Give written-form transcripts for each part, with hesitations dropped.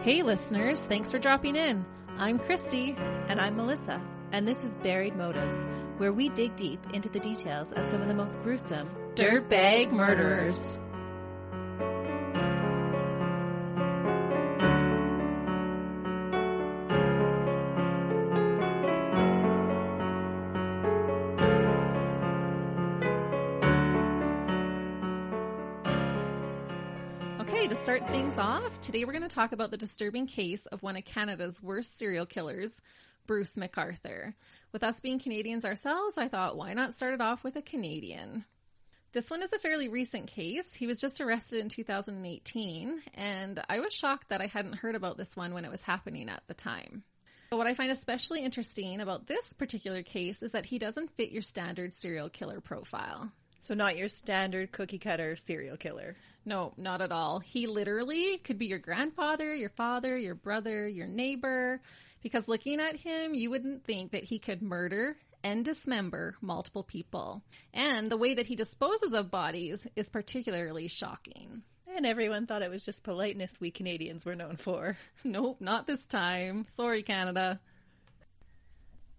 Hey listeners, thanks for dropping in. I'm Christy. And I'm Melissa, and this is Buried Motives, where we dig deep into the details of some of the most gruesome dirtbag murderers. To start things off, today we're going to talk about the disturbing case of one of Canada's worst serial killers, Bruce McArthur. With us being Canadians ourselves, I thought, why not start it off with a Canadian? This one is a fairly recent case. He was just arrested in 2018, and I was shocked that I hadn't heard about this one when it was happening at the time. But what I find especially interesting about this particular case is that he doesn't fit your standard serial killer profile. So not your standard cookie cutter serial killer. No, not at all. He literally could be your grandfather, your father, your brother, your neighbor, because looking at him, you wouldn't think that he could murder and dismember multiple people. And the way that he disposes of bodies is particularly shocking. And everyone thought it was just politeness we Canadians were known for. Nope, not this time. Sorry, Canada.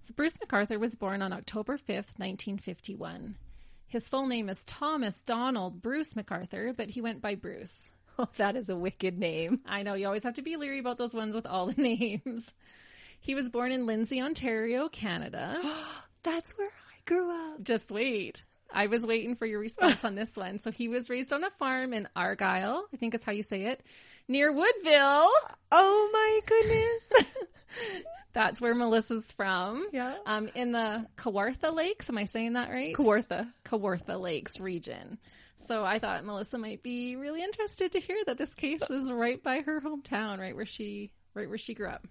So Bruce McArthur was born on October 5th, 1951. His full name is Thomas Donald Bruce McArthur, but he went by Bruce. Oh, that is a wicked name. I know, you always have to be leery about those ones with all the names. He was born in Lindsay, Ontario, Canada. That's where I grew up. Just wait. I was waiting for your response on this one. So he was raised on a farm in Argyle, I think that's how you say it, near Woodville. Oh my goodness. That's where Melissa's from. Yeah. In the Kawartha Lakes. Am I saying that right? Kawartha Lakes region. So I thought Melissa might be really interested to hear that this case is right by her hometown, right where she grew up.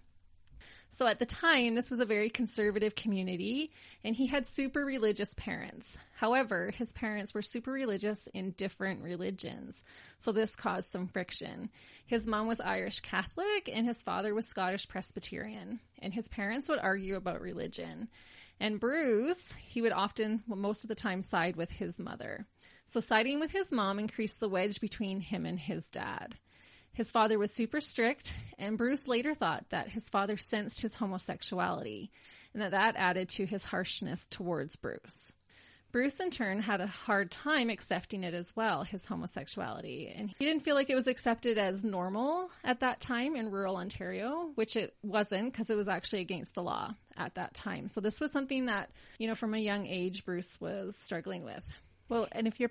So at the time, this was a very conservative community, and he had super religious parents. However, his parents were super religious in different religions, so this caused some friction. His mom was Irish Catholic, and his father was Scottish Presbyterian, and his parents would argue about religion. And Bruce, he would often, most of the time, side with his mother. So siding with his mom increased the wedge between him and his dad. His father was super strict, and Bruce later thought that his father sensed his homosexuality, and that added to his harshness towards Bruce. Bruce, in turn, had a hard time accepting it as well, his homosexuality, and he didn't feel like it was accepted as normal at that time in rural Ontario, which it wasn't, because it was actually against the law at that time. So this was something that, from a young age, Bruce was struggling with. Well, and if you're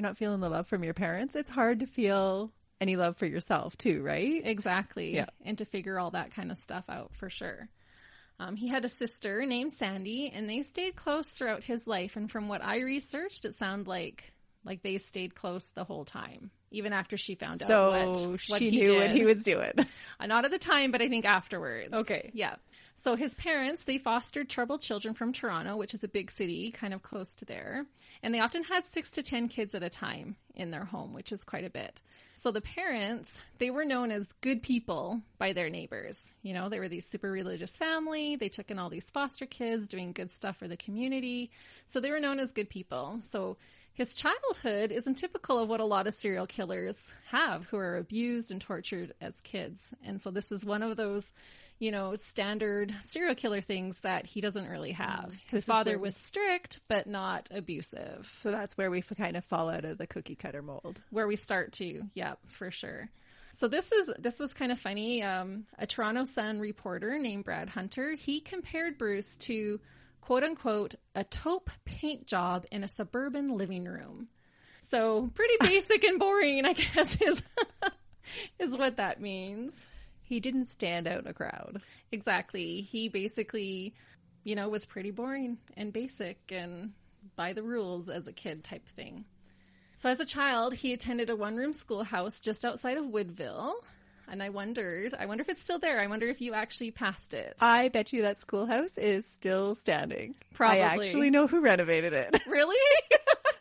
not feeling the love from your parents, it's hard to feel any love for yourself too, right? Exactly. Yeah. And to figure all that kind of stuff out for sure. He had a sister named Sandy, and they stayed close throughout his life. And from what I researched, it sounded like they stayed close the whole time, even after she found out what she knew what he was doing. Not at the time, but I think afterwards. Okay. Yeah. So his parents, they fostered troubled children from Toronto, which is a big city kind of close to there. And they often had 6 to 10 kids at a time in their home, which is quite a bit. So the parents, they were known as good people by their neighbors. They were these super religious family. They took in all these foster kids, doing good stuff for the community. So they were known as good people. So his childhood isn't typical of what a lot of serial killers have, who are abused and tortured as kids. And so this is one of those, standard serial killer things that he doesn't really have. His father was strict, but not abusive. So that's where we kind of fall out of the cookie cutter mold. Where we start to, yeah, for sure. So this was kind of funny. A Toronto Sun reporter named Brad Hunter, he compared Bruce to, quote unquote, a taupe paint job in a suburban living room. So pretty basic and boring, I guess, is what that means. He didn't stand out in a crowd. Exactly. He basically, was pretty boring and basic and by the rules as a kid type thing. So as a child, he attended a one-room schoolhouse just outside of Woodville. And I wonder if it's still there. I wonder if you actually passed it. I bet you that schoolhouse is still standing. Probably. I actually know who renovated it. Really?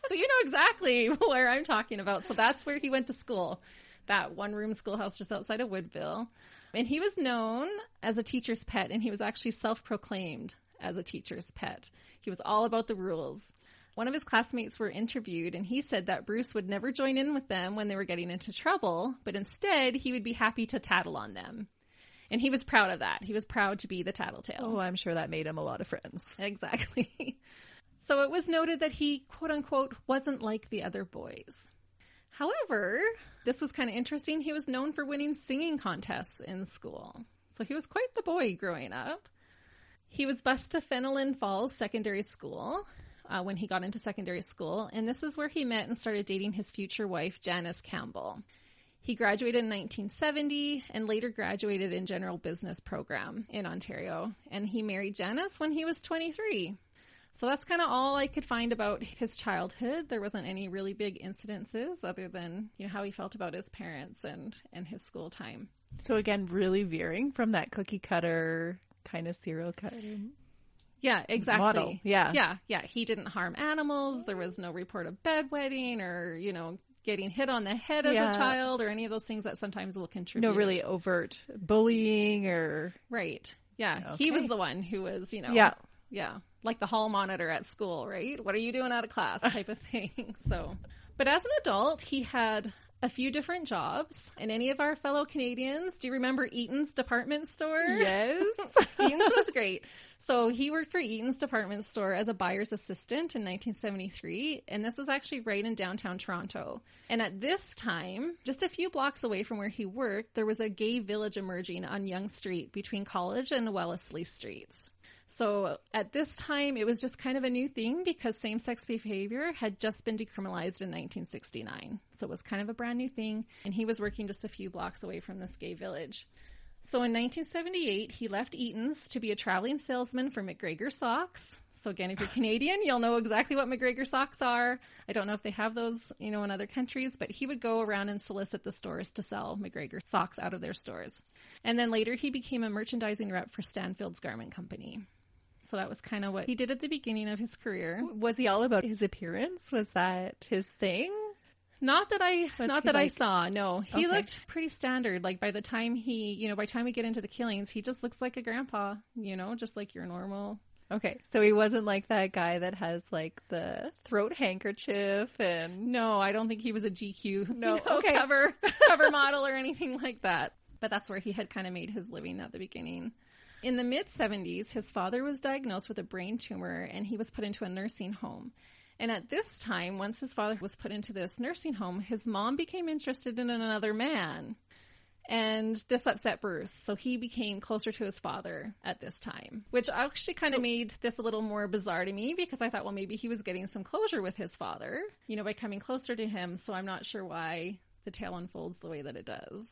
So you know exactly where I'm talking about. So that's where he went to school. That one-room schoolhouse just outside of Woodville. And he was known as a teacher's pet, and he was actually self-proclaimed as a teacher's pet. He was all about the rules. One of his classmates were interviewed, and he said that Bruce would never join in with them when they were getting into trouble, but instead he would be happy to tattle on them. And he was proud of that. He was proud to be the tattletale. Oh, I'm sure that made him a lot of friends. Exactly. So it was noted that he, quote unquote, wasn't like the other boys. However, this was kind of interesting. He was known for winning singing contests in school. So he was quite the boy growing up. He was bused to Fenelon Falls Secondary School when he got into secondary school. And this is where he met and started dating his future wife, Janice Campbell. He graduated in 1970 and later graduated in general business program in Ontario. And he married Janice when he was 23. So that's kind of all I could find about his childhood. There wasn't any really big incidences other than, how he felt about his parents and his school time. So again, really veering from that cookie cutter kind of serial killer. Yeah, exactly. Model. Yeah. Yeah. He didn't harm animals. There was no report of bedwetting or, getting hit on the head as a child or any of those things that sometimes will contribute. No really overt bullying or... Right. Yeah. Okay. He was the one who was, Yeah. Yeah. Like the hall monitor at school, right? What are you doing out of class type of thing. So, but as an adult, he had a few different jobs. And any of our fellow Canadians, do you remember Eaton's department store? Yes. Eaton's was great. So he worked for Eaton's department store as a buyer's assistant in 1973. And this was actually right in downtown Toronto. And at this time, just a few blocks away from where he worked, there was a gay village emerging on Yonge Street between College and Wellesley Streets. So at this time, it was just kind of a new thing because same-sex behavior had just been decriminalized in 1969. So it was kind of a brand new thing. And he was working just a few blocks away from this gay village. So in 1978, he left Eaton's to be a traveling salesman for McGregor socks. So again, if you're Canadian, you'll know exactly what McGregor socks are. I don't know if they have those, in other countries, but he would go around and solicit the stores to sell McGregor socks out of their stores. And then later he became a merchandising rep for Stanfield's Garment Company. So that was kind of what he did at the beginning of his career. Was he all about his appearance? Was that his thing? Not that I saw. No, he looked pretty standard. Like by the time by the time we get into the killings, he just looks like a grandpa, just like your normal. Okay. So he wasn't like that guy that has like the throat handkerchief and. No, I don't think he was a GQ okay. cover model or anything like that. But that's where he had kind of made his living at the beginning. In the mid-70s, his father was diagnosed with a brain tumor and he was put into a nursing home. And at this time, once his father was put into this nursing home, his mom became interested in another man. And this upset Bruce. So he became closer to his father at this time, which actually kind of made this a little more bizarre to me because I thought, well, maybe he was getting some closure with his father, by coming closer to him. So I'm not sure why the tale unfolds the way that it does.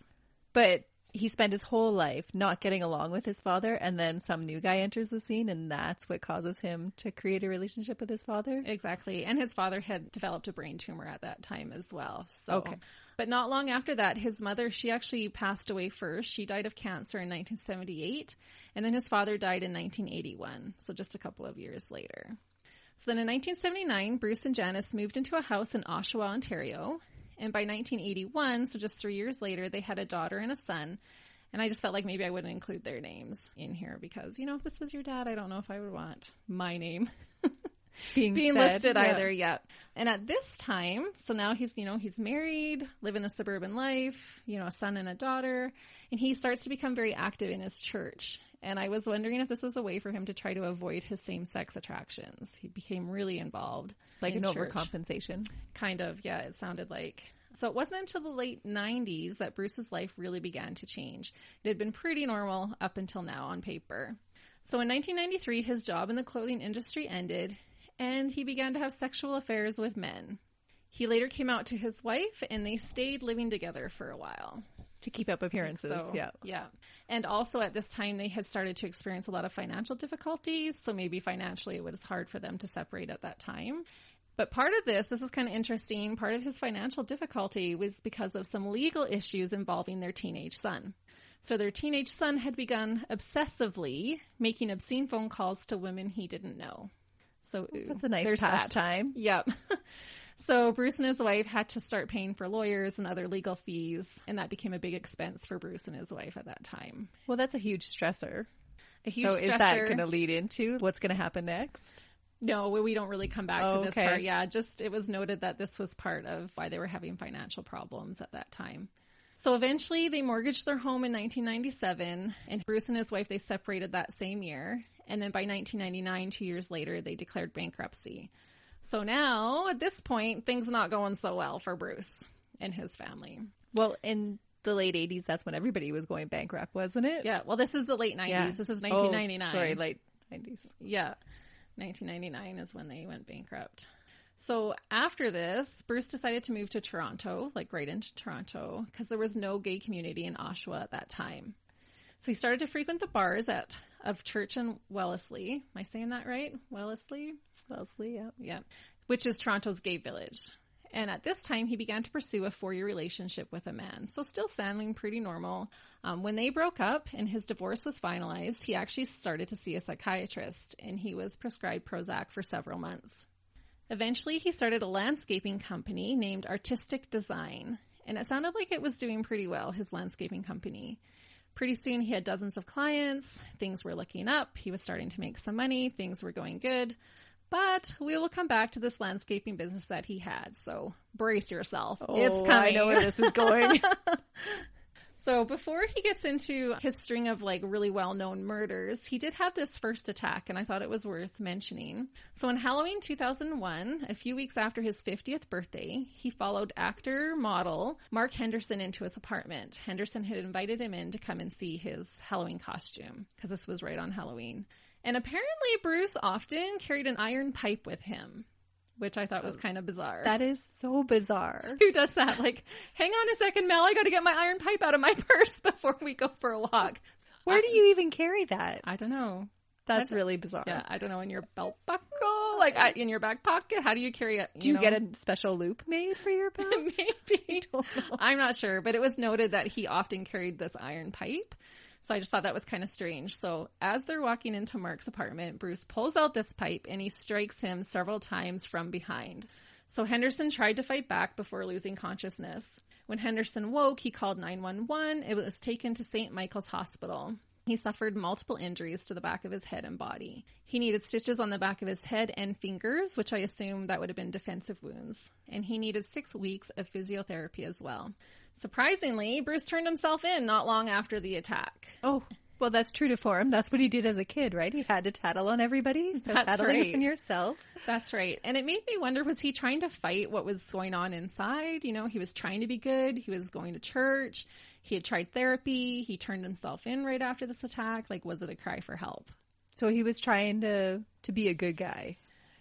But he spent his whole life not getting along with his father, and then some new guy enters the scene, and that's what causes him to create a relationship with his father? Exactly. And his father had developed a brain tumor at that time as well. So. Okay. But not long after that, his mother, she actually passed away first. She died of cancer in 1978, and then his father died in 1981, so just a couple of years later. So then in 1979, Bruce and Janice moved into a house in Oshawa, Ontario. And by 1981, so just 3 years later, they had a daughter and a son. And I just felt like maybe I wouldn't include their names in here because, if this was your dad, I don't know if I would want my name being listed either. Yeah. And at this time, so now he's married, living the suburban life, a son and a daughter, and he starts to become very active in his church. And I was wondering if this was a way for him to try to avoid his same-sex attractions. He became really involved. Like an overcompensation? Kind of, yeah, it sounded like. So it wasn't until the late 90s that Bruce's life really began to change. It had been pretty normal up until now on paper. So in 1993, his job in the clothing industry ended, and he began to have sexual affairs with men. He later came out to his wife, and they stayed living together for a while. To keep up appearances, yeah. And also at this time, they had started to experience a lot of financial difficulties, so maybe financially it was hard for them to separate at that time. But part of this is kind of interesting, part of his financial difficulty was because of some legal issues involving their teenage son. So their teenage son had begun obsessively making obscene phone calls to women he didn't know. So that's a nice pastime. Yep. So Bruce and his wife had to start paying for lawyers and other legal fees, and that became a big expense for Bruce and his wife at that time. Well, that's a huge stressor. A huge stressor. Is that going to lead into what's going to happen next? No, we don't really come back to this okay. part. Yeah, just it was noted that this was part of why they were having financial problems at that time. So eventually they mortgaged their home in 1997, and Bruce and his wife, they separated that same year. And then by 1999, 2 years later, they declared bankruptcy. So now, at this point, things not going so well for Bruce and his family. Well, in the late 80s, that's when everybody was going bankrupt, wasn't it? Yeah, well, this is the late 90s. Yeah. This is 1999. Oh, sorry, late 90s. Yeah, 1999 is when they went bankrupt. So after this, Bruce decided to move to Toronto, like right into Toronto, because there was no gay community in Oshawa at that time. So he started to frequent the bars of Church and Wellesley. Am I saying that right? Wellesley? Wellesley, yeah. Yeah, which is Toronto's gay village. And at this time, he began to pursue a 4-year relationship with a man. So still sounding pretty normal. When they broke up and his divorce was finalized, he actually started to see a psychiatrist, and he was prescribed Prozac for several months. Eventually, he started a landscaping company named Artistic Design, and it sounded like it was doing pretty well, his landscaping company. Pretty soon, he had dozens of clients. Things were looking up. He was starting to make some money. Things were going good. But we will come back to this landscaping business that he had, so brace yourself. It's coming. I know where this is going. So before he gets into his string of like really well-known murders, he did have this first attack, and I thought it was worth mentioning. So on Halloween 2001, a few weeks after his 50th birthday, he followed actor, model Mark Henderson into his apartment. Henderson had invited him in to come and see his Halloween costume, because this was right on Halloween. And apparently Bruce often carried an iron pipe with him, which I thought was kind of bizarre. That is so bizarre. Who does that? Like, hang on a second, Mel, I got to get my iron pipe out of my purse before we go for a walk. Where do you even carry that? I don't know. That's really bizarre. Yeah, I don't know. In your belt buckle, like in your back pocket. How do you carry it? Do you get a special loop made for your belt? Maybe. I don't know. I'm not sure, but it was noted that he often carried this iron pipe. So I just thought that was kind of strange. So as they're walking into Mark's apartment, Bruce pulls out this pipe and he strikes him several times from behind. So Henderson tried to fight back before losing consciousness. When Henderson woke, he called 911. It was taken to St. Michael's Hospital. He suffered multiple injuries to the back of his head and body. He needed stitches on the back of his head and fingers, which I assume that would have been defensive wounds. And he needed 6 weeks of physiotherapy as well. Surprisingly, Bruce turned himself in not long after the attack. Oh, well, that's true to form. That's what he did as a kid, right? He had to tattle on everybody. So That's tattling right. on yourself. That's right. And it made me wonder, was he trying to fight what was going on inside? You know, he was trying to be good. He was going to church. He had tried therapy. He turned himself in right after this attack. Like, was it a cry for help? So he was trying to be a good guy.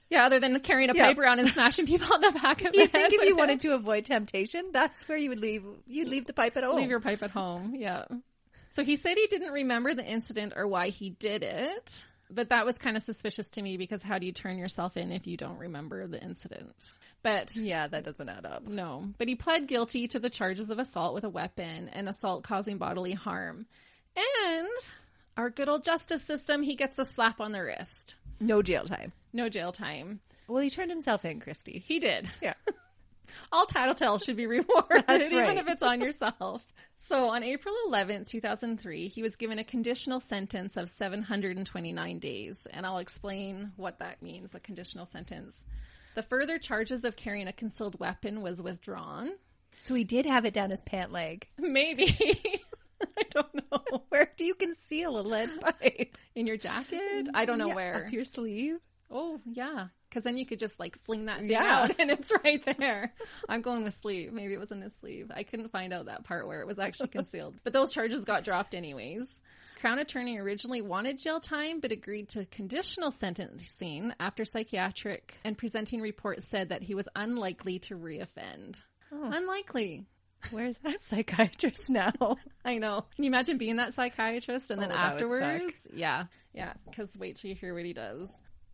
Yeah, other than carrying a pipe around and smashing people on the back of the You head. think if you with wanted it. to avoid temptation, that's where you would leave. You'd leave the pipe at home. Leave your pipe at home, yeah. So he said he didn't remember the incident or why he did it, but that was kind of suspicious to me because how do you turn yourself in if you don't remember the incident? But Yeah, that doesn't add up. no, but he pled guilty to the charges of assault with a weapon and assault causing bodily harm. And our good old justice system, he gets a slap on the wrist. No jail time. No jail time. Well, he turned himself in, Christy. He did. Yeah. All tattletales should be rewarded, That's even right. if it's on yourself. So on April 11th, 2003, he was given a conditional sentence of 729 days. And I'll explain what that means, a conditional sentence. The further charges of carrying a concealed weapon was withdrawn. So he did have it down his pant leg. Maybe. I don't know. Where do you conceal a lead pipe? In your jacket? I don't know Yeah, where. Up your sleeve? Oh, yeah. Because then you could just like fling that thing Yeah. out and it's right there. I'm going with sleeve. Maybe it was in his sleeve. I couldn't find out that part where it was actually concealed. But those charges got dropped anyways. Crown attorney originally wanted jail time, but agreed to conditional sentencing after psychiatric and presenting reports said that he was unlikely to reoffend. Oh. Unlikely. Where's that psychiatrist now? I know. Can you imagine being that psychiatrist and then Oh, that would afterwards? Yeah. Yeah. Because wait till you hear what he does.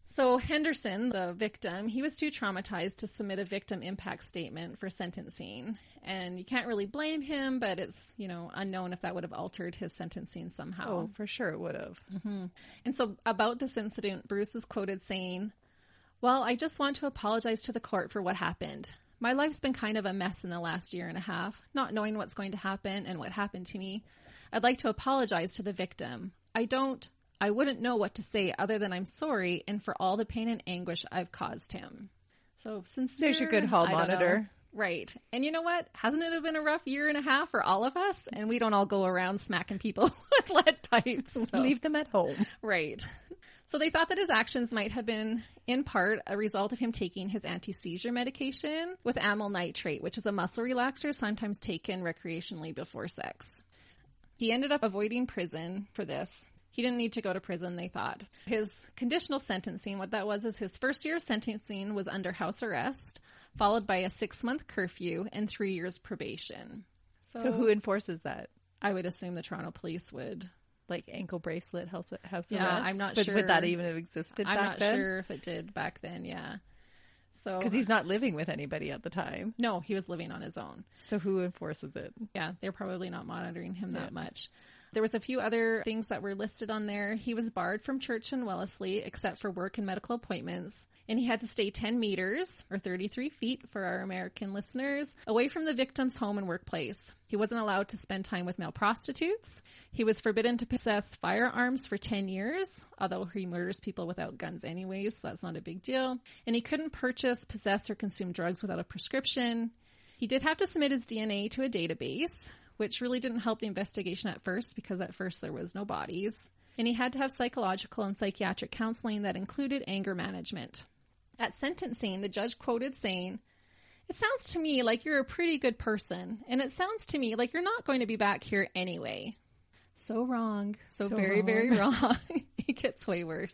So Henderson, the victim, he was too traumatized to submit a victim impact statement for sentencing. And you can't really blame him, but it's, you know, unknown if that would have altered his sentencing somehow. Oh, for sure it would have. Mm-hmm. And so about this incident, Bruce is quoted saying, "Well, I just want to apologize to the court for what happened. My life's been kind of a mess in the last year and a half, not knowing what's going to happen and what happened to me. I'd like to apologize to the victim. I don't I wouldn't know what to say other than I'm sorry and for all the pain and anguish I've caused him. So sincere. There's your good hall monitor. Right. And you know what? Hasn't it been a rough year and a half for all of us? And we don't all go around smacking people with lead pipes. So. Leave them at home. Right. So they thought that his actions might have been, in part, a result of him taking his anti-seizure medication with amyl nitrate, which is a muscle relaxer sometimes taken recreationally before sex. He ended up avoiding prison for this. He didn't need to go to prison, they thought. His conditional sentencing, what that was is his first year of sentencing was under house arrest, followed by a 6-month curfew and 3 years probation. So who enforces that? I would assume the Toronto police would. Like ankle bracelet, house arrest? Yeah, I'm not sure. Would that even have existed back then? I'm not sure if it did back then, yeah. So because he's not living with anybody at the time. No, he was living on his own. So who enforces it? Yeah, they're probably not monitoring him that much. There was a few other things that were listed on there. He was barred from church in Wellesley, except for work and medical appointments. And he had to stay 10 meters, or 33 feet for our American listeners, away from the victim's home and workplace. He wasn't allowed to spend time with male prostitutes. He was forbidden to possess firearms for 10 years, although he murders people without guns anyways, so that's not a big deal. And he couldn't purchase, possess, or consume drugs without a prescription. He did have to submit his DNA to a database, which really didn't help the investigation at first because at first there was no bodies. And he had to have psychological and psychiatric counseling that included anger management. At sentencing, the judge quoted saying, "It sounds to me like you're a pretty good person, and it sounds to me like you're not going to be back here anyway." So wrong. So very, very wrong. It gets way worse.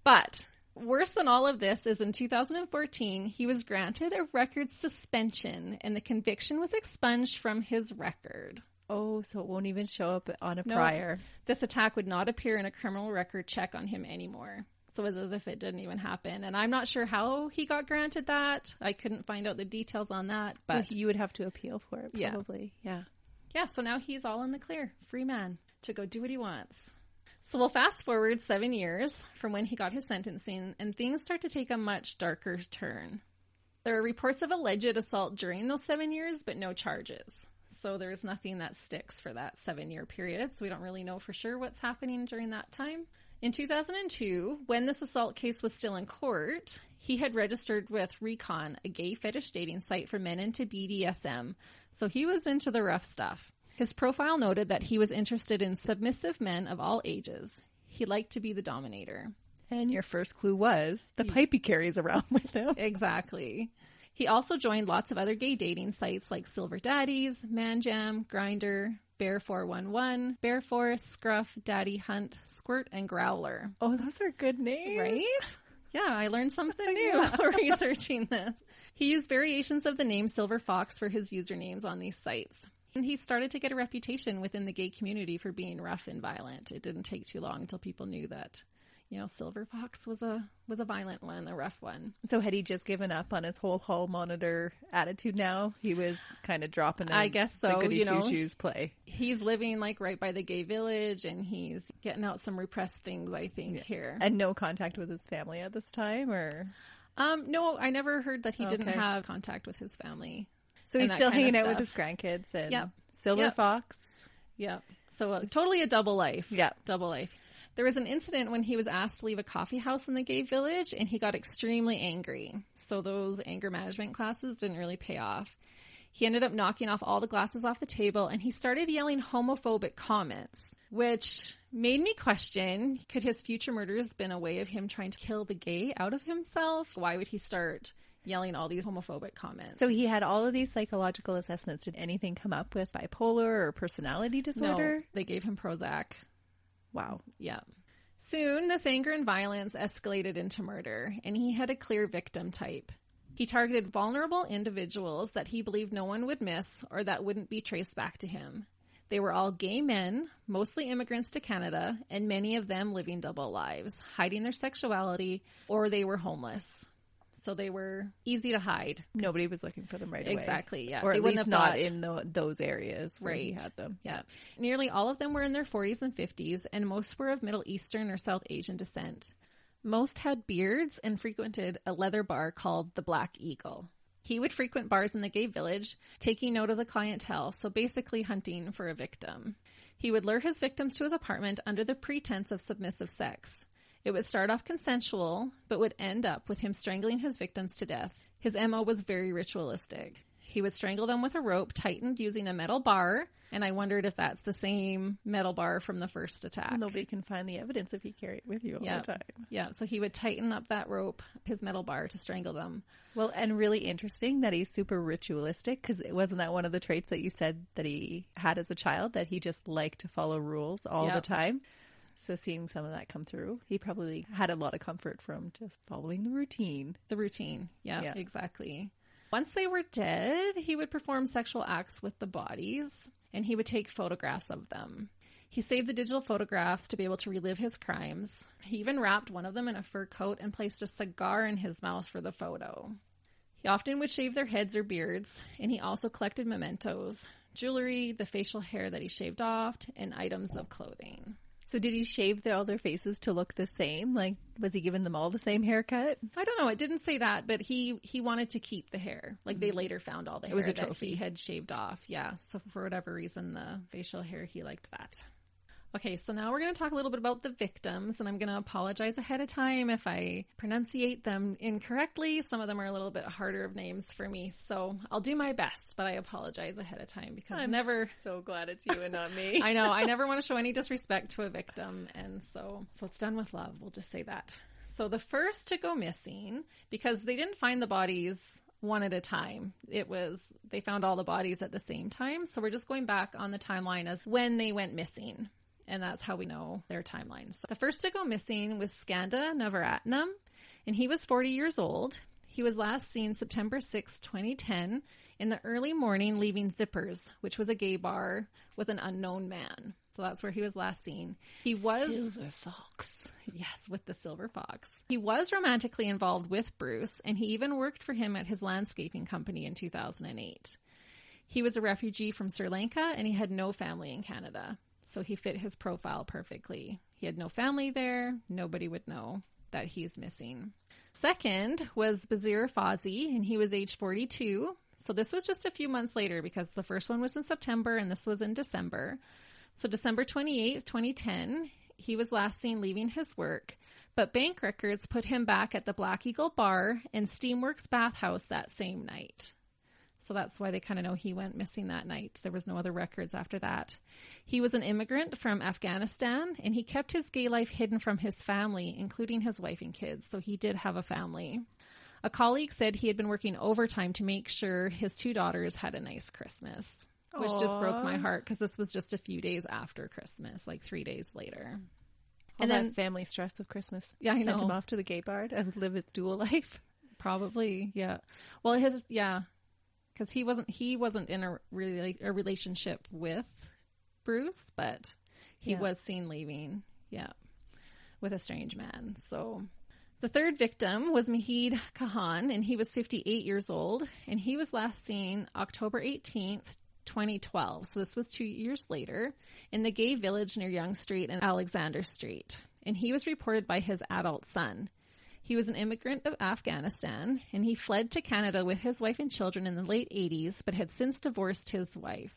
But worse than all of this is in 2014, he was granted a record suspension, and the conviction was expunged from his record. Oh, so it won't even show up on a prior. This attack would not appear in a criminal record check on him anymore. So it was as if it didn't even happen. And I'm not sure how he got granted that. I couldn't find out the details on that. But well, you would have to appeal for it, probably. Yeah. Yeah, so now he's all in the clear. Free man to go do what he wants. So we'll fast forward 7 years from when he got his sentencing, and things start to take a much darker turn. There are reports of alleged assault during those 7 years, but no charges. So there's nothing that sticks for that 7-year period. So we don't really know for sure what's happening during that time. In 2002, when this assault case was still in court, he had registered with Recon, a gay fetish dating site for men into BDSM. So he was into the rough stuff. His profile noted that he was interested in submissive men of all ages. He liked to be the dominator. And your first clue was the pipe he carries around with him. Exactly. He also joined lots of other gay dating sites like Silver Daddies, Man Jam, Grindr, Bear 411, Bear Forest, Scruff, Daddy Hunt, Squirt, and Growler. Oh, those are good names. Right? Yeah, I learned something new researching this. He used variations of the name Silver Fox for his usernames on these sites. And he started to get a reputation within the gay community for being rough and violent. It didn't take too long until people knew that, you know, Silver Fox was a violent one, a rough one. So had he just given up on his whole hall monitor attitude now? He was kind of dropping I guess so. The goody two-shoes play. He's living like right by the gay village, and he's getting out some repressed things, I think, here. And no contact with his family at this time, or? No, I never heard that he didn't have contact with his family. So he's still hanging out with his grandkids and Silver Fox. Yep. So totally a double life. Yeah. Double life. There was an incident when he was asked to leave a coffee house in the gay village, and he got extremely angry. So those anger management classes didn't really pay off. He ended up knocking off all the glasses off the table, and he started yelling homophobic comments, which made me question, could his future murders been a way of him trying to kill the gay out of himself? Why would he start yelling all these homophobic comments? So he had all of these psychological assessments. Did anything come up with bipolar or personality disorder? No, they gave him Prozac. Wow. Yeah. Soon, this anger and violence escalated into murder, and he had a clear victim type. He targeted vulnerable individuals that he believed no one would miss or that wouldn't be traced back to him. They were all gay men, mostly immigrants to Canada, and many of them living double lives, hiding their sexuality, or they were homeless. So they were easy to hide. Nobody was looking for them right away. Exactly, yeah. Or they at least not in those areas where he right. had them. Yeah. Nearly all of them were in their 40s and 50s, and most were of Middle Eastern or South Asian descent. Most had beards and frequented a leather bar called the Black Eagle. He would frequent bars in the gay village, taking note of the clientele, so basically hunting for a victim. He would lure his victims to his apartment under the pretense of submissive sex. It would start off consensual, but would end up with him strangling his victims to death. His MO was very ritualistic. He would strangle them with a rope tightened using a metal bar, and I wondered if that's the same metal bar from the first attack. Nobody can find the evidence if you carry it with you all the time. Yeah, so he would tighten up that rope, his metal bar, to strangle them. Well, and really interesting that he's super ritualistic, because it wasn't that one of the traits that you said that he had as a child, that he just liked to follow rules all the time. So seeing some of that come through, he probably had a lot of comfort from just following the routine. The routine, yeah, exactly. Once they were dead, he would perform sexual acts with the bodies, and he would take photographs of them. He saved the digital photographs to be able to relive his crimes. He even wrapped one of them in a fur coat and placed a cigar in his mouth for the photo. He often would shave their heads or beards, and he also collected mementos, jewelry, the facial hair that he shaved off, and items of clothing. So did he shave all their faces to look the same? Like, was he giving them all the same haircut? I don't know. It didn't say that, but he wanted to keep the hair. Like, they later found all the hair was a that trophy. he had shaved off. Yeah. So for whatever reason, the facial hair, he liked that. Okay, so now we're going to talk a little bit about the victims, and I'm going to apologize ahead of time if I pronunciate them incorrectly. Some of them are a little bit harder of names for me, so I'll do my best, but I apologize ahead of time because I'm so glad it's you and not me. I know, I never want to show any disrespect to a victim, and so it's done with love, we'll just say that. So the first to go missing, because they didn't find the bodies one at a time. They found all the bodies at the same time, so we're just going back on the timeline as when they went missing. And that's how we know their timelines. So the first to go missing was Skanda Navaratnam, and he was 40 years old. He was last seen September 6, 2010, in the early morning leaving Zippers, which was a gay bar, with an unknown man. So that's where he was last seen. He was... Silver Fox. Yes, with the Silver Fox. He was romantically involved with Bruce, and he even worked for him at his landscaping company in 2008. He was a refugee from Sri Lanka, and he had no family in Canada. So he fit his profile perfectly. He had no family there. Nobody would know that he's missing. Second was Bazir Fawzi, and he was age 42. So this was just a few months later because the first one was in September and this was in December. So December 28th, 2010, he was last seen leaving his work, but bank records put him back at the Black Eagle Bar and Steamworks Bathhouse that same night. So that's why they kind of know he went missing that night. There was no other records after that. He was an immigrant from Afghanistan, and he kept his gay life hidden from his family, including his wife and kids. So he did have a family. A colleague said he had been working overtime to make sure his two daughters had a nice Christmas, which just broke my heart because this was just a few days after Christmas, like 3 days later. And then family stress of Christmas. Yeah, I know. Sent him off to the gay bar to live his dual life. Probably, yeah. Well, because he wasn't in a relationship with Bruce, but he was seen leaving, with a strange man. So the third victim was Mahid Khan, and he was 58 years old, and he was last seen October 18th, 2012. So this was 2 years later in the gay village near Yonge Street and Alexander Street. And he was reported by his adult son. He was an immigrant of Afghanistan, and he fled to Canada with his wife and children in the late 80s, but had since divorced his wife.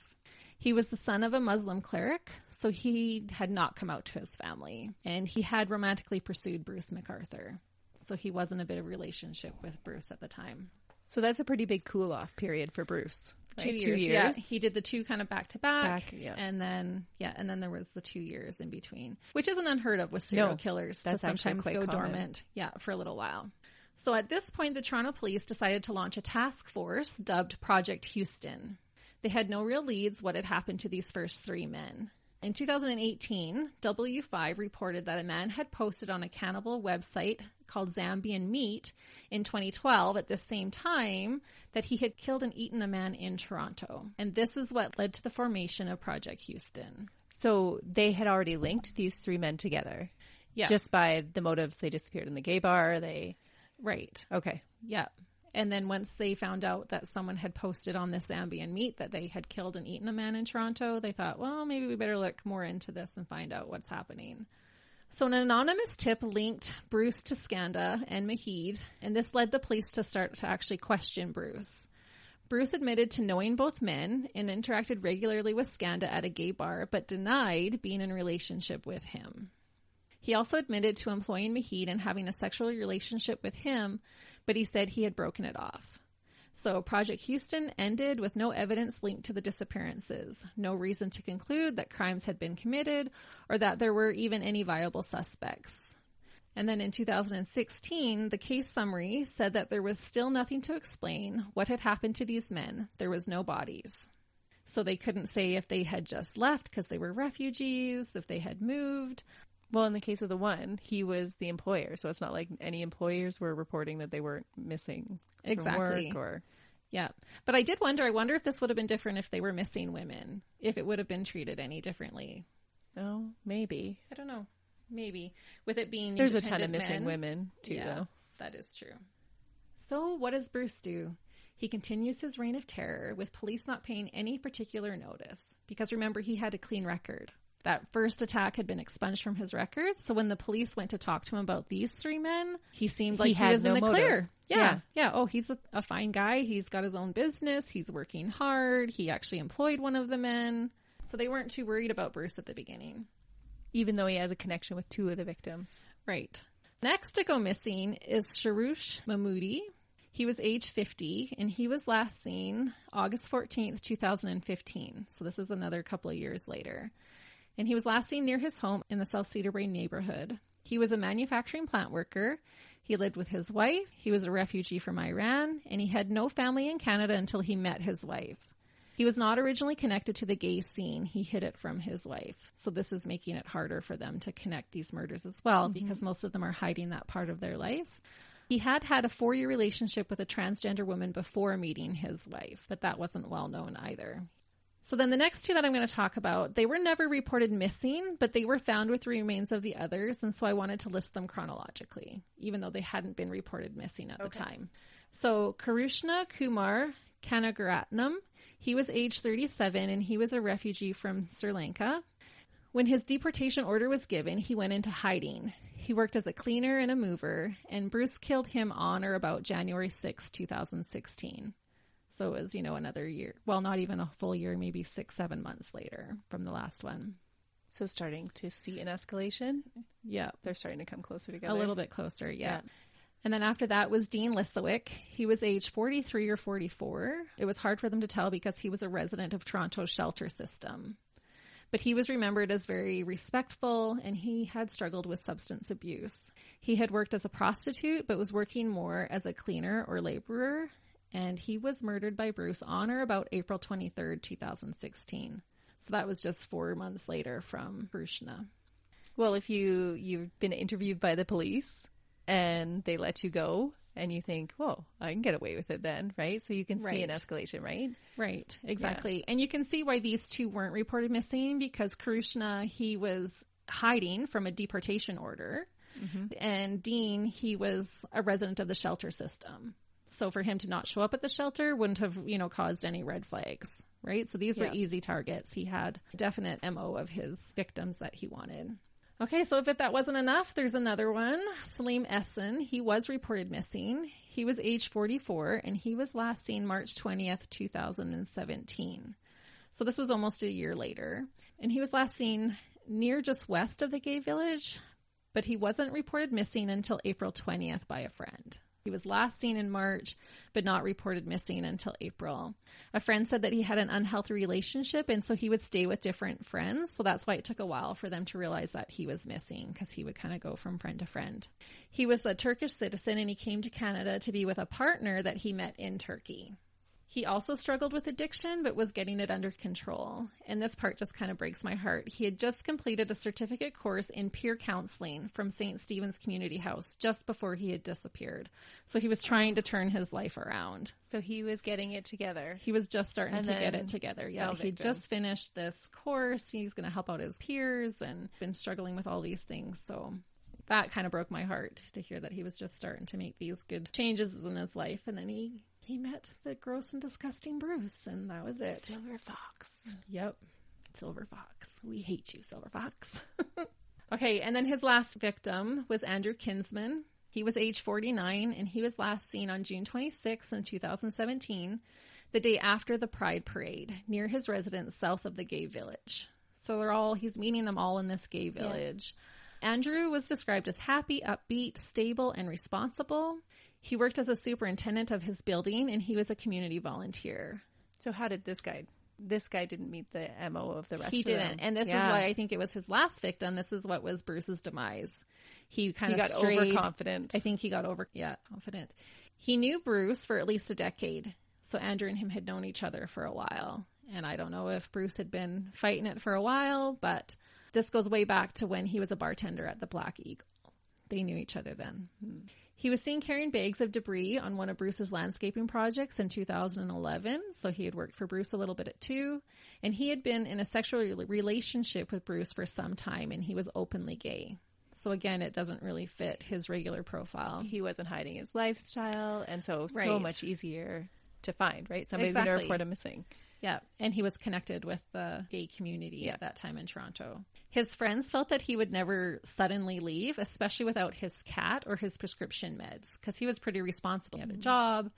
He was the son of a Muslim cleric, so he had not come out to his family, and he had romantically pursued Bruce McArthur. So he was in a bit of a relationship with Bruce at the time. So that's a pretty big cool-off period for Bruce. Right? 2 years. Yeah, he did the two kind of back-to-back, yeah. and then there was the 2 years in between, which isn't unheard of with serial killers to sometimes go dormant, for a little while. So at this point, the Toronto police decided to launch a task force dubbed Project Houston. They had no real leads what had happened to these first three men. In 2018, W5 reported that a man had posted on a cannibal website called Zambian Meat in 2012 at the same time that he had killed and eaten a man in Toronto. And this is what led to the formation of Project Houston. So they had already linked these three men together. Yeah. Just by the motives. They disappeared in the gay bar. Right. Okay. Yeah. And then once they found out that someone had posted on this Zambian Meat that they had killed and eaten a man in Toronto, they thought, well, maybe we better look more into this and find out what's happening. So an anonymous tip linked Bruce to Skanda and Mahid, and this led the police to start to actually question Bruce. Bruce admitted to knowing both men and interacted regularly with Skanda at a gay bar, but denied being in a relationship with him. He also admitted to employing Mahid and having a sexual relationship with him, but he said he had broken it off. So Project Houston ended with no evidence linked to the disappearances, no reason to conclude that crimes had been committed or that there were even any viable suspects. And then in 2016, the case summary said that there was still nothing to explain what had happened to these men. There was no bodies. So they couldn't say if they had just left because they were refugees, if they had moved. Well, in the case of the one, he was the employer, so it's not like any employers were reporting that they weren't missing from work or... Yeah. But I wonder if this would have been different if they were missing women, if it would have been treated any differently. Oh, maybe. I don't know. Maybe. With it being There's a ton of missing women, too, though. That is true. So what does Bruce do? He continues his reign of terror with police not paying any particular notice. Because remember, he had a clean record. That first attack had been expunged from his records. So when the police went to talk to him about these three men, he seemed like he was in the clear. Yeah. Oh, he's a fine guy. He's got his own business. He's working hard. He actually employed one of the men. So they weren't too worried about Bruce at the beginning. Even though he has a connection with two of the victims. Right. Next to go missing is Sharush Mahmoodi. He was age 50, and he was last seen August 14th, 2015. So this is another couple of years later. And he was last seen near his home in the South Cedar Brae neighborhood. He was a manufacturing plant worker. He lived with his wife. He was a refugee from Iran, and he had no family in Canada until he met his wife. He was not originally connected to the gay scene. He hid it from his wife. So this is making it harder for them to connect these murders as well, because most of them are hiding that part of their life. He had had a 4-year relationship with a transgender woman before meeting his wife, but that wasn't well known either. So then the next two that I'm going to talk about, they were never reported missing, but they were found with the remains of the others. And so I wanted to list them chronologically, even though they hadn't been reported missing at the time. So Karushna Kumar Kanagaratnam, he was age 37 and he was a refugee from Sri Lanka. When his deportation order was given, he went into hiding. He worked as a cleaner and a mover, and Bruce killed him on or about January 6, 2016. So it was, another year. Well, not even a full year, maybe 6-7 months later from the last one. So starting to see an escalation? Yeah. They're starting to come closer together. A little bit closer, yeah. And then after that was Dean Lisowick. He was age 43 or 44. It was hard for them to tell because he was a resident of Toronto's shelter system. But he was remembered as very respectful, and he had struggled with substance abuse. He had worked as a prostitute, but was working more as a cleaner or laborer. And he was murdered by Bruce on or about April 23rd, 2016. So that was just 4 months later from Karushna. Well, if you've been interviewed by the police and they let you go and you think, whoa, I can get away with it then, right? So you can see an escalation, right? Right, exactly. Yeah. And you can see why these two weren't reported missing, because Karushna, he was hiding from a deportation order. And Dean, he was a resident of the shelter system. So for him to not show up at the shelter wouldn't have, caused any red flags, right? So these were easy targets. He had a definite MO of his victims that he wanted. Okay, so if that wasn't enough, there's another one. Salim Essen, he was reported missing. He was age 44, and he was last seen March 20th, 2017. So this was almost a year later. And he was last seen near just west of the gay village, but he wasn't reported missing until April 20th by a friend. He was last seen in March, but not reported missing until April. A friend said that he had an unhealthy relationship, and so he would stay with different friends. So that's why it took a while for them to realize that he was missing, because he would kind of go from friend to friend. He was a Turkish citizen, and he came to Canada to be with a partner that he met in Turkey. He also struggled with addiction, but was getting it under control. And this part just kind of breaks my heart. He had just completed a certificate course in peer counseling from St. Stephen's Community House just before he had disappeared. So he was trying to turn his life around. So he was getting it together. He was just starting to get it together. Yeah, he just finished this course. He's going to help out his peers and been struggling with all these things. So that kind of broke my heart to hear that he was just starting to make these good changes in his life. And then he met the gross and disgusting Bruce, and that was it. Silver Fox. Yep. Silver Fox. We hate you, Silver Fox. Okay, and then his last victim was Andrew Kinsman. He was age 49, and he was last seen on June 26 in 2017, the day after the Pride Parade, near his residence south of the gay village. So he's meeting them all in this gay village. Yeah. Andrew was described as happy, upbeat, stable, and responsible. He worked as a superintendent of his building, and he was a community volunteer. So how did this guy didn't meet the MO of the rest of them. He didn't. And this is why I think it was his last victim. This is what was Bruce's demise. He got overconfident. I think he got confident. He knew Bruce for at least a decade. So Andrew and him had known each other for a while. And I don't know if Bruce had been fighting it for a while, but this goes way back to when he was a bartender at the Black Eagle. They knew each other then. He was seen carrying bags of debris on one of Bruce's landscaping projects in 2011. So he had worked for Bruce a little bit too. And he had been in a sexual relationship with Bruce for some time, and he was openly gay. So again, it doesn't really fit his regular profile. He wasn't hiding his lifestyle, and so much easier to find, right? Somebody's going to report him missing. Yeah, and he was connected with the gay community at that time in Toronto. His friends felt that he would never suddenly leave, especially without his cat or his prescription meds, because he was pretty responsible. He had a job.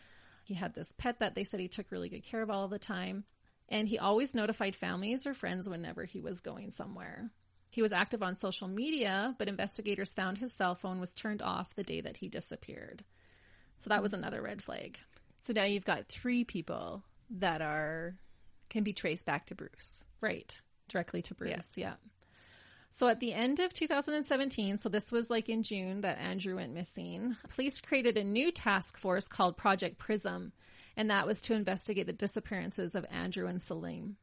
He had this pet that they said he took really good care of all the time. And he always notified families or friends whenever he was going somewhere. He was active on social media, but investigators found his cell phone was turned off the day that he disappeared. So that was another red flag. So now you've got 3 people that can be traced back to Bruce. Right. Directly to Bruce. Yeah. So at the end of 2017, so this was like in June that Andrew went missing, police created a new task force called Project Prism, and that was to investigate the disappearances of Andrew and Salim.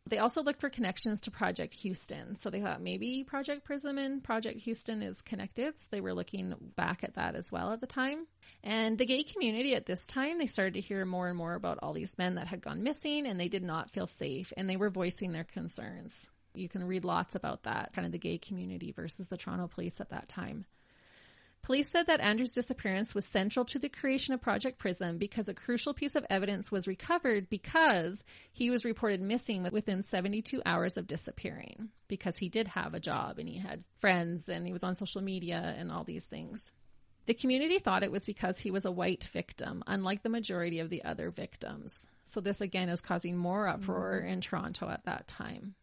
They also looked for connections to Project Houston. So they thought maybe Project Prism and Project Houston is connected. So they were looking back at that as well at the time. And the gay community at this time, they started to hear more and more about all these men that had gone missing, and they did not feel safe, and they were voicing their concerns. You can read lots about that, kind of the gay community versus the Toronto police at that time. Police said that Andrew's disappearance was central to the creation of Project Prism because a crucial piece of evidence was recovered because he was reported missing within 72 hours of disappearing, because he did have a job and he had friends and he was on social media and all these things. The community thought it was because he was a white victim, unlike the majority of the other victims. So this again is causing more uproar in Toronto at that time.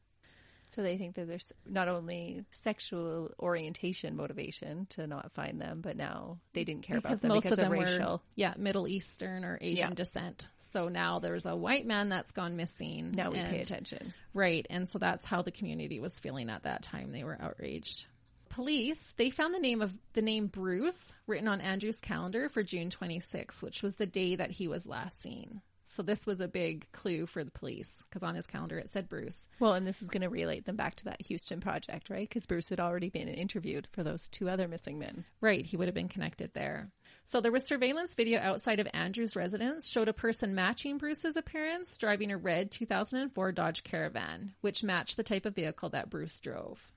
So they think that there's not only sexual orientation motivation to not find them, but now they didn't care about them because of racial. Middle Eastern or Asian descent. So now there's a white man that's gone missing. Now we pay attention. Right. And so that's how the community was feeling at that time. They were outraged. Police, they found the name Bruce written on Andrew's calendar for June 26, which was the day that he was last seen. So this was a big clue for the police, because on his calendar it said Bruce. Well, and this is going to relate them back to that Houston project, right? Because Bruce had already been interviewed for those 2 other missing men. Right. He would have been connected there. So there was surveillance video outside of Andrew's residence, showed a person matching Bruce's appearance driving a red 2004 Dodge Caravan, which matched the type of vehicle that Bruce drove.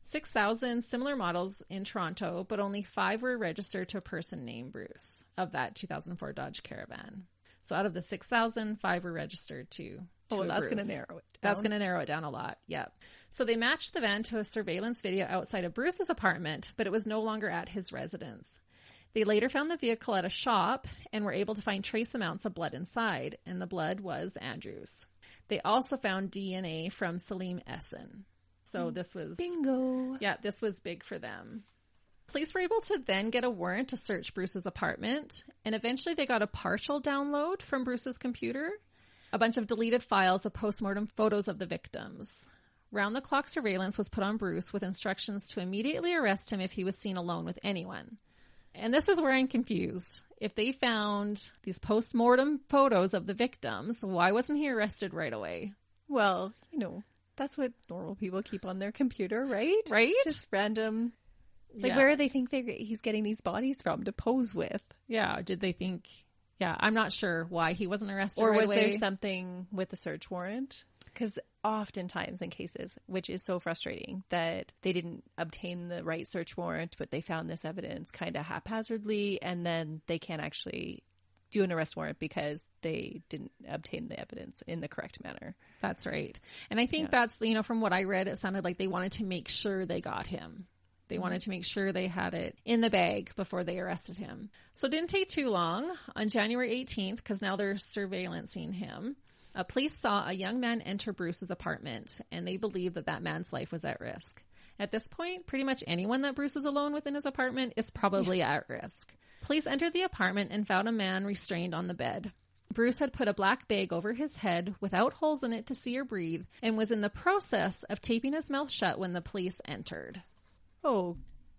6,000 similar models in Toronto, but only 5 were registered to a person named Bruce of that 2004 Dodge Caravan. So out of the 6,000, 5 were registered to that's going to narrow it down. That's going to narrow it down a lot. Yeah. So they matched the van to a surveillance video outside of Bruce's apartment, but it was no longer at his residence. They later found the vehicle at a shop and were able to find trace amounts of blood inside, and the blood was Andrew's. They also found DNA from Salim Essen. So this was... Bingo! Yeah, this was big for them. Police were able to then get a warrant to search Bruce's apartment, and eventually they got a partial download from Bruce's computer, a bunch of deleted files of postmortem photos of the victims. Round-the-clock surveillance was put on Bruce with instructions to immediately arrest him if he was seen alone with anyone. And this is where I'm confused. If they found these postmortem photos of the victims, why wasn't he arrested right away? Well, that's what normal people keep on their computer, right? Right? Just random... where do they think he's getting these bodies from to pose with? Yeah, did they think... Yeah, I'm not sure why he wasn't arrested right away. Or was there something with the search warrant? Because oftentimes in cases, which is so frustrating, that they didn't obtain the right search warrant, but they found this evidence kind of haphazardly, and then they can't actually do an arrest warrant because they didn't obtain the evidence in the correct manner. That's right. And I think that's, from what I read, it sounded like they wanted to make sure they got him. They wanted to make sure they had it in the bag before they arrested him. So it didn't take too long. On January 18th, because now they're surveillancing him, police saw a young man enter Bruce's apartment, and they believed that that man's life was at risk. At this point, pretty much anyone that Bruce is alone with in his apartment is probably at risk. Police entered the apartment and found a man restrained on the bed. Bruce had put a black bag over his head without holes in it to see or breathe, and was in the process of taping his mouth shut when the police entered. Oh,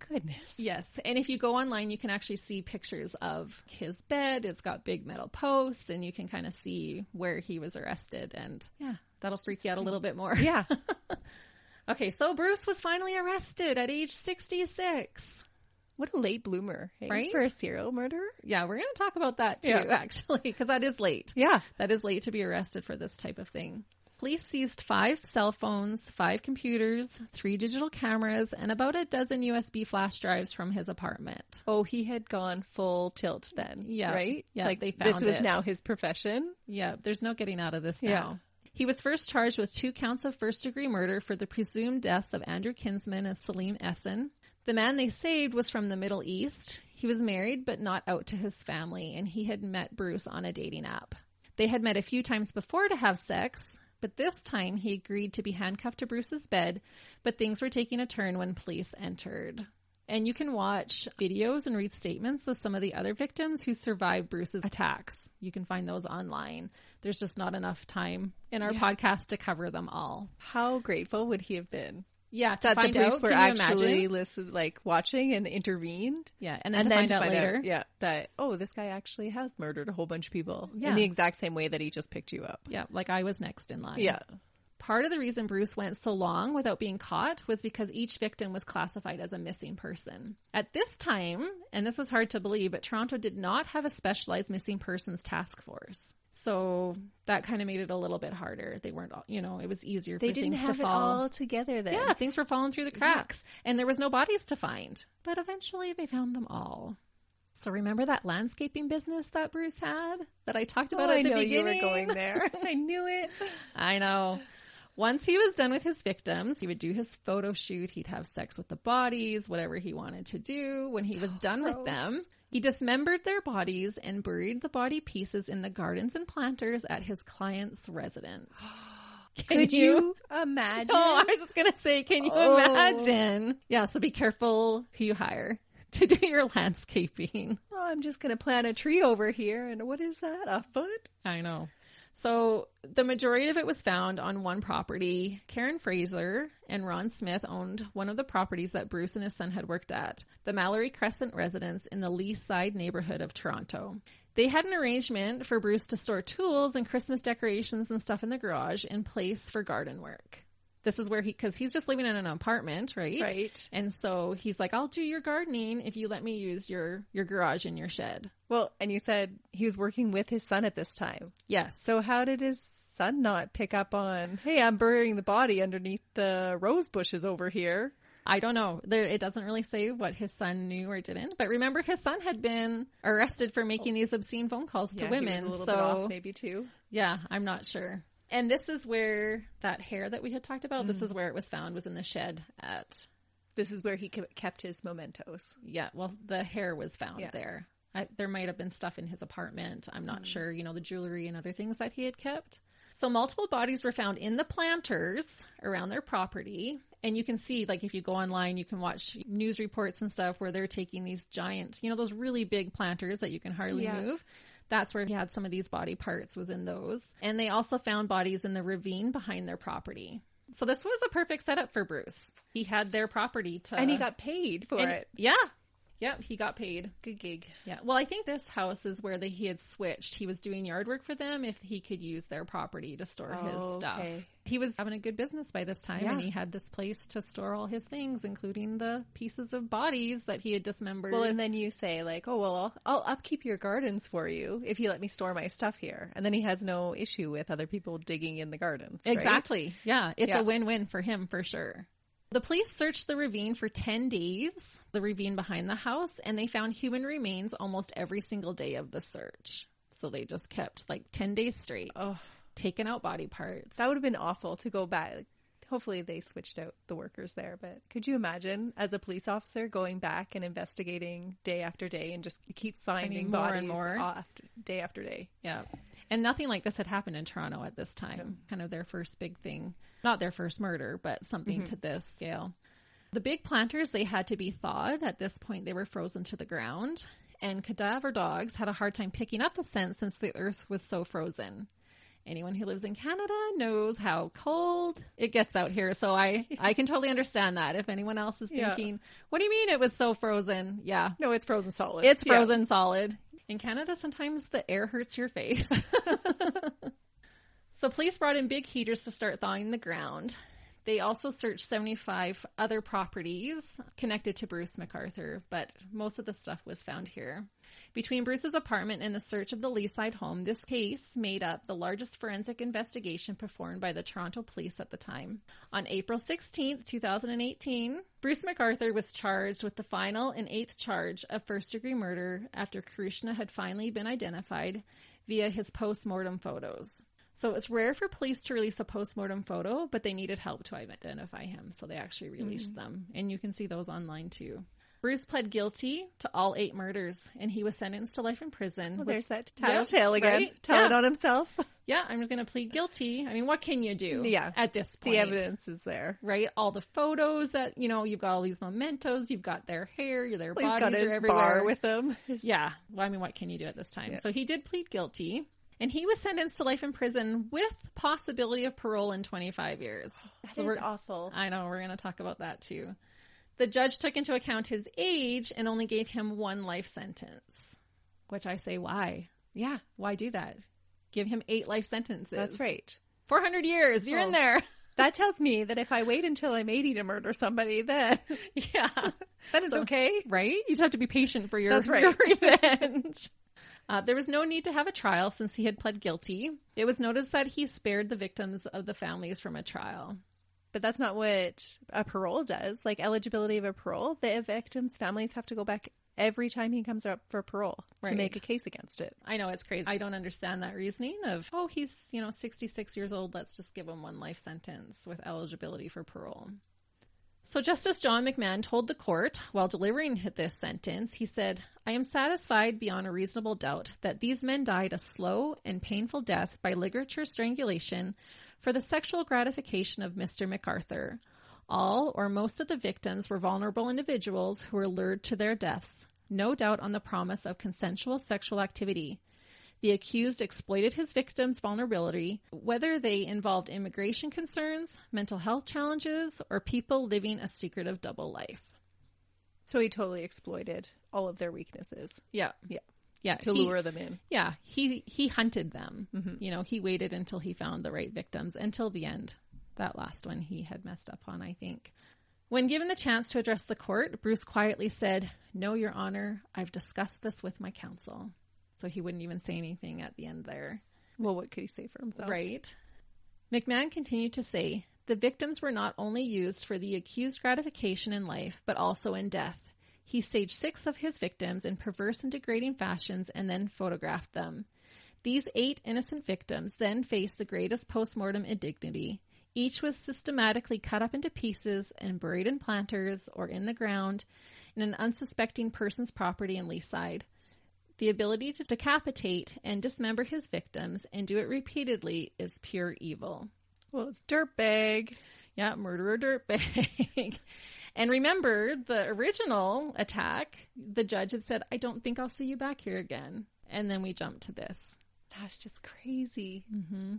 goodness. Yes. And if you go online, you can actually see pictures of his bed. It's got big metal posts, and you can kind of see where he was arrested. And yeah, that'll freak you out a little bit more. Yeah. Okay, so Bruce was finally arrested at age 66. What a late bloomer, hey? Right? For a serial murderer. Yeah, we're going to talk about that too, actually, because that is late. Yeah. That is late to be arrested for this type of thing. Police seized 5 cell phones, 5 computers, 3 digital cameras, and about a dozen USB flash drives from his apartment. Oh, he had gone full tilt then, right? Yeah, like they found this was it. now his profession. Yeah, there's no getting out of this now. Yeah. He was first charged with 2 counts of first-degree murder for the presumed deaths of Andrew Kinsman and Salim Essen. The man they saved was from the Middle East. He was married, but not out to his family, and he had met Bruce on a dating app. They had met a few times before to have sex, but this time he agreed to be handcuffed to Bruce's bed, but things were taking a turn when police entered. And you can watch videos and read statements of some of the other victims who survived Bruce's attacks. You can find those online. There's just not enough time in our podcast to cover them all. How grateful would he have been? Yeah, to that find the police out, were can you actually imagine? listened, like watching and intervened. Yeah, and then to find out later. That, oh, this guy actually has murdered a whole bunch of people Yeah. in the exact same way that he just picked you up. Yeah, like I was next in line. Yeah. Part of the reason Bruce went so long without being caught was because each victim was classified as a missing person. At this time, and this was hard to believe, but Toronto did not have a specialized missing persons task force. So that kind of made it a little bit harder. They weren't, it was easier for things to fall. They didn't have it all together then. Yeah, things were falling through the cracks. Yeah. And there was no bodies to find. But eventually they found them all. So remember that landscaping business that Bruce had that I talked about at the beginning? I knew you were going there. I knew it. I know. Once he was done with his victims, he would do his photo shoot. He'd have sex with the bodies, whatever he wanted to do. When he was done with them, he dismembered their bodies and buried the body pieces in the gardens and planters at his client's residence. Could you imagine? Oh, I was just going to say, can you imagine? Yeah, so be careful who you hire to do your landscaping. Oh, I'm just going to plant a tree over here. And what is that? A foot? I know. So the majority of it was found on one property. Karen Fraser and Ron Smith owned one of the properties that Bruce and his son had worked at, the Mallory Crescent residence in the Lee Side neighborhood of Toronto. They had an arrangement for Bruce to store tools and Christmas decorations and stuff in the garage in place for garden work. This is where because he's just living in an apartment, right? Right. And so he's like, I'll do your gardening if you let me use your garage and your shed. Well, and you said he was working with his son at this time. Yes. So how did his son not pick up on, hey, I'm burying the body underneath the rose bushes over here? I don't know. It doesn't really say what his son knew or didn't. But remember, his son had been arrested for making these obscene phone calls to women. He was a little bit off maybe too. Yeah, I'm not sure. And this is where that hair that we had talked about, this is where it was found, was in the shed at... This is where he kept his mementos. Yeah, well, the hair was found there. There might have been stuff in his apartment. I'm not sure, the jewelry and other things that he had kept. So multiple bodies were found in the planters around their property. And you can see, like, if you go online, you can watch news reports and stuff where they're taking these giant, those really big planters that you can hardly move. That's where he had some of these body parts, was in those. And they also found bodies in the ravine behind their property. So this was a perfect setup for Bruce. He had their property to... And he got paid for it. Yeah. Yep, he got paid. Good gig. Yeah. Well, I think this house is where he had switched. He was doing yard work for them if he could use their property to store his stuff. He was having a good business by this time, and he had this place to store all his things, including the pieces of bodies that he had dismembered. Well, and then you say, like, oh, well, I'll upkeep your gardens for you if you let me store my stuff here. And then he has no issue with other people digging in the gardens. Right? Exactly. Yeah. It's a win-win for him, for sure. The police searched the ravine for 10 days, the ravine behind the house, and they found human remains almost every single day of the search. So they just kept, 10 days straight, taking out body parts. That would have been awful to go back. Hopefully they switched out the workers there. But could you imagine as a police officer going back and investigating day after day and just keep finding more bodies and more day after day? Yeah. And nothing like this had happened in Toronto at this time. Kind of their first big thing. Not their first murder, but something to this scale. The big planters, they had to be thawed. At this point, they were frozen to the ground. And cadaver dogs had a hard time picking up the scent since the earth was so frozen. Anyone who lives in Canada knows how cold it gets out here. So I can totally understand that. If anyone else is thinking, what do you mean it was so frozen? Yeah. No, it's frozen solid. It's frozen solid. In Canada, sometimes the air hurts your face. So police brought in big heaters to start thawing the ground. They also searched 75 other properties connected to Bruce McArthur, but most of the stuff was found here. Between Bruce's apartment and the search of the Leaside home, this case made up the largest forensic investigation performed by the Toronto police at the time. On April 16th, 2018, Bruce McArthur was charged with the final and 8th charge of first-degree murder after Karishna had finally been identified via his post-mortem photos. So it's rare for police to release a post-mortem photo, but they needed help to identify him, so they actually released them. And you can see those online too. Bruce pled guilty to all 8 murders, and he was sentenced to life in prison. Well, there's that tattletale again. Right? Telling on himself. Yeah, I'm just going to plead guilty. I mean, what can you do at this point? The evidence is there. Right? All the photos that, you've got all these mementos, you've got their hair, their bodies got his are everywhere. Bar with them. Yeah. Well, I mean, what can you do at this time? So he did plead guilty. And he was sentenced to life in prison with possibility of parole in 25 years. That is awful. I know. We're going to talk about that too. The judge took into account his age and only gave him 1 life sentence, which I say, why? Yeah. Why do that? Give him 8 life sentences. That's right. 400 years. You're in there. That tells me that if I wait until I'm 80 to murder somebody, then that is okay. Right? You just have to be patient for your, That's right. your revenge. There was no need to have a trial since he had pled guilty. It was noticed that he spared the victims of the families from a trial. But that's not what a parole does. Like eligibility of a parole, the victims' families have to go back every time he comes up for parole to make a case against it. I know, it's crazy. I don't understand that reasoning of, he's, 66 years old. Let's just give him 1 life sentence with eligibility for parole. So Justice John McMahon told the court while delivering this sentence, he said, "I am satisfied beyond a reasonable doubt that these men died a slow and painful death by ligature strangulation for the sexual gratification of Mr. McArthur. All or most of the victims were vulnerable individuals who were lured to their deaths, no doubt on the promise of consensual sexual activity. The accused exploited his victims' vulnerability, whether they involved immigration concerns, mental health challenges, or people living a secretive double life." So he totally exploited all of their weaknesses. Yeah. Yeah. To lure them in. Yeah. He hunted them. Mm-hmm. He waited until he found the right victims until the end. That last one he had messed up on, I think. When given the chance to address the court, Bruce quietly said, "No, Your Honor, I've discussed this with my counsel." So he wouldn't even say anything at the end there. Well, what could he say for himself? Right. McMahon continued to say, "The victims were not only used for the accused gratification in life, but also in death. He staged 6 of his victims in perverse and degrading fashions and then photographed them. These 8 innocent victims then faced the greatest postmortem indignity. Each was systematically cut up into pieces and buried in planters or in the ground in an unsuspecting person's property in Leaside. The ability to decapitate and dismember his victims and do it repeatedly is pure evil." Well, it's dirtbag. Yeah, murderer dirtbag. And remember, the original attack, the judge had said, "I don't think I'll see you back here again." And then we jump to this. That's just crazy. Mm-hmm.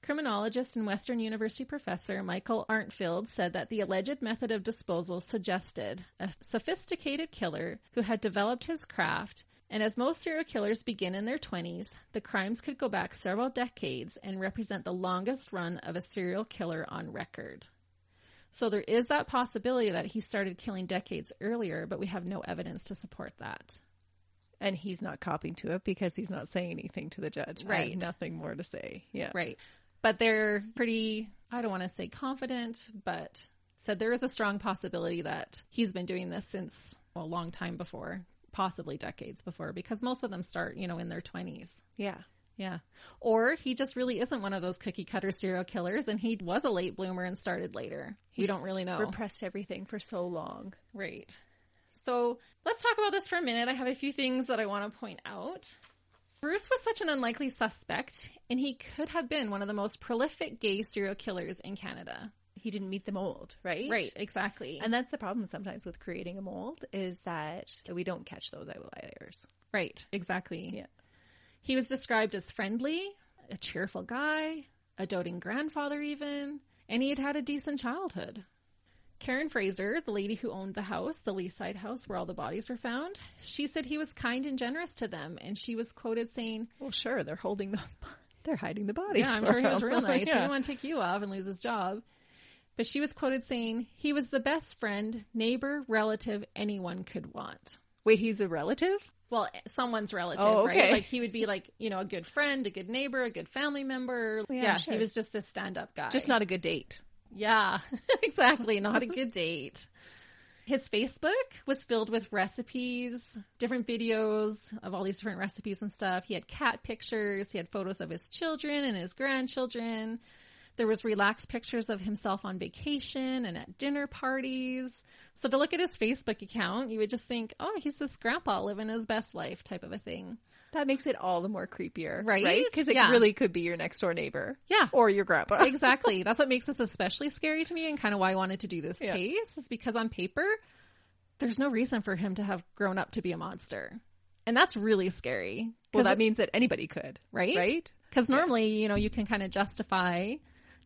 Criminologist and Western University professor Michael Arntfield said that the alleged method of disposal suggested a sophisticated killer who had developed his craft. And as most serial killers begin in their 20s, the crimes could go back several decades and represent the longest run of a serial killer on record. So there is that possibility that he started killing decades earlier, but we have no evidence to support that. And he's not copping to it because he's not saying anything to the judge. Right. I have nothing more to say. Yeah. Right. But they're pretty, I don't want to say confident, but said there is a strong possibility that he's been doing this since a long time before. Possibly decades before, because most of them start, in their 20s. Yeah. Yeah. Or he just really isn't one of those cookie cutter serial killers and he was a late bloomer and started later. We don't really know. Repressed everything for so long. Right. So let's talk about this for a minute. I have a few things that I want to point out. Bruce was such an unlikely suspect, and he could have been one of the most prolific gay serial killers in Canada. He didn't meet the mold, right? Right, exactly. And that's the problem sometimes with creating a mold, is that we don't catch those outliers. Right, exactly. Yeah. He was described as friendly, a cheerful guy, a doting grandfather even, and he had had a decent childhood. Karen Fraser, the lady who owned the house, the Leaside house where all the bodies were found, she said he was kind and generous to them, and she was quoted saying, well, sure, they're hiding the bodies. Yeah, I'm sure he was real nice. Yeah. He didn't want to take you off and lose his job. But she was quoted saying, he was the best friend, neighbor, relative anyone could want. Wait, he's a relative? Well, someone's relative, oh, okay. right? Like he would be like, you know, a good friend, a good neighbor, a good family member. Yeah, sure. He was just this stand-up guy. Just not a good date. Yeah, exactly. Not a good date. His Facebook was filled with recipes, different videos of all these different recipes and stuff. He had cat pictures. He had photos of his children and his grandchildren. There was relaxed pictures of himself on vacation and at dinner parties. So to look at his Facebook account, you would just think, oh, he's this grandpa living his best life type of a thing. That makes it all the more creepier. Right? Because it really could be your next door neighbor. Yeah. Or your grandpa. Exactly. That's what makes this especially scary to me and kind of why I wanted to do this case is because on paper, there's no reason for him to have grown up to be a monster. And that's really scary. Well, that means that anybody could. Right? Right? Because normally, you know, you can kind of justify,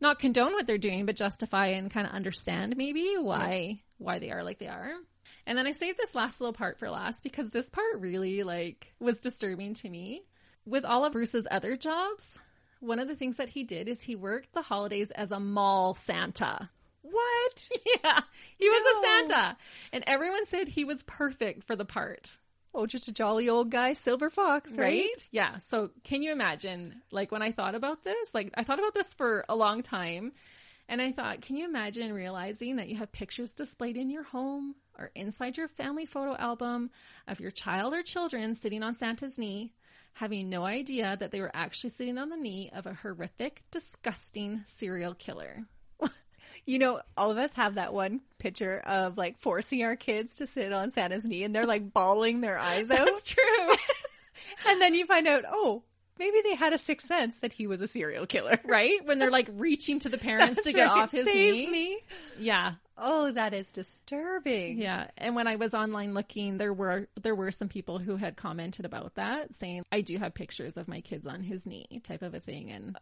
not condone what they're doing, but justify and kind of understand maybe why they are like they are. And then I saved this last little part for last because this part really was disturbing to me. With all of Bruce's other jobs, one of the things that he did is he worked the holidays as a mall Santa. What? Yeah, he was a Santa. And everyone said he was perfect for the part. Oh, just a jolly old guy, silver fox, right? Yeah. So can you imagine, when I thought about this, I thought about this for a long time. And I thought, can you imagine realizing that you have pictures displayed in your home or inside your family photo album of your child or children sitting on Santa's knee, having no idea that they were actually sitting on the knee of a horrific, disgusting serial killer? You know, all of us have that one picture of forcing our kids to sit on Santa's knee and they're bawling their eyes out. That's true. And then you find out, oh, maybe they had a sixth sense that he was a serial killer. Right? When they're reaching to the parents to get off his knee. Me. Yeah. Oh, that is disturbing. Yeah. And when I was online looking, there were some people who had commented about that, saying, I do have pictures of my kids on his knee type of a thing. And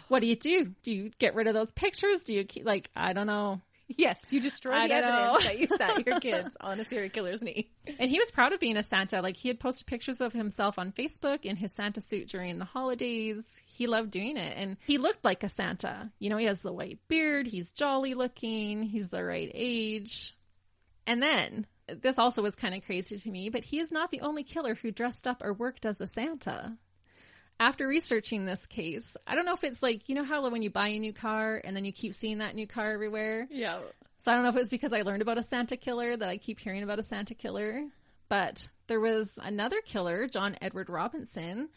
what do? Do you get rid of those pictures? Do you keep, I don't know. Yes, you destroy the evidence that you sat your kids on a serial killer's knee. And he was proud of being a Santa. He had posted pictures of himself on Facebook in his Santa suit during the holidays. He loved doing it. And he looked like a Santa. You know, he has the white beard. He's jolly looking. He's the right age. And then, this also was kind of crazy to me, but he is not the only killer who dressed up or worked as a Santa. After researching this case, I don't know if it's you know how when you buy a new car and then you keep seeing that new car everywhere? Yeah. So I don't know if it was because I learned about a Santa killer that I keep hearing about a Santa killer. But there was another killer, John Edward Robinson.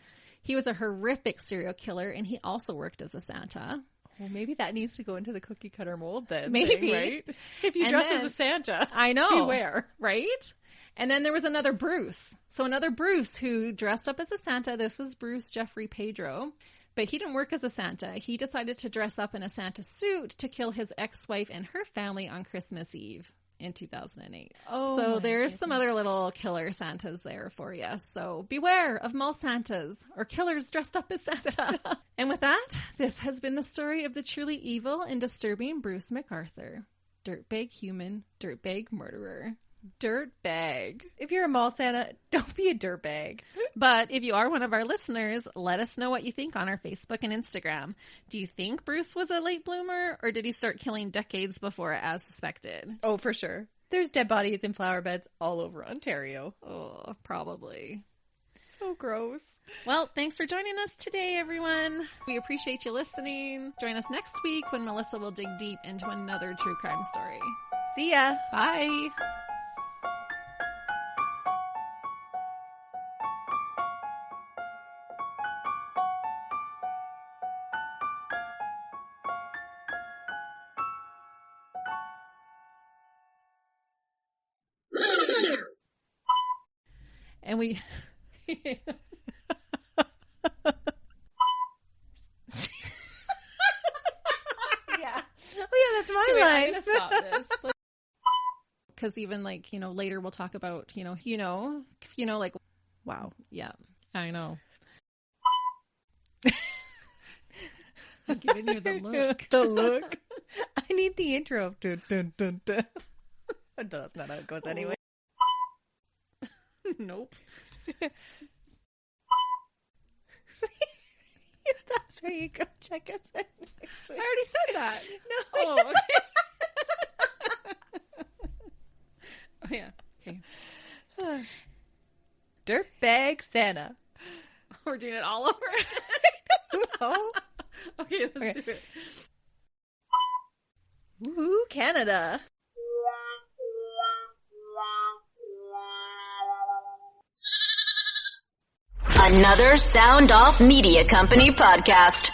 He was a horrific serial killer and he also worked as a Santa. Well, maybe that needs to go into the cookie cutter mold then. Maybe. Right? If you dress as a Santa. I know. Beware. Right? And then there was another Bruce. So another Bruce who dressed up as a Santa. This was Bruce Jeffrey Pedro. But he didn't work as a Santa. He decided to dress up in a Santa suit to kill his ex-wife and her family on Christmas Eve in 2008. Oh, so there's some other little killer Santas there for you. So beware of mall Santas or killers dressed up as Santa. And with that, this has been the story of the truly evil and disturbing Bruce McArthur. Dirtbag human, dirtbag murderer. Dirtbag. If you're a mall Santa, don't be a dirtbag. But if you are one of our listeners, let us know what you think on our Facebook and Instagram. Do you think Bruce was a late bloomer, or did he start killing decades before as suspected? Oh, for sure. There's dead bodies in flower beds all over Ontario. Oh, probably. So gross. Well, thanks for joining us today, everyone. We appreciate you listening. Join us next week when Melissa will dig deep into another true crime story. See ya. Bye. And we... Yeah. Oh, yeah, that's my line. I'm going to stop this. Because even, like, you know, later we'll talk about, you know, like... Wow. Yeah, I know. I'm giving you the look. The look. I need the intro. Dun, dun, dun, dun. That's not how it goes anyway. Nope. That's where you go check us out next week. I already said that. No. Oh, okay. Oh, yeah. Okay. Dirtbag Santa. We're doing it all over. Oh. Okay, let's do it. Woo, Canada. Another Sound Off Media Company podcast.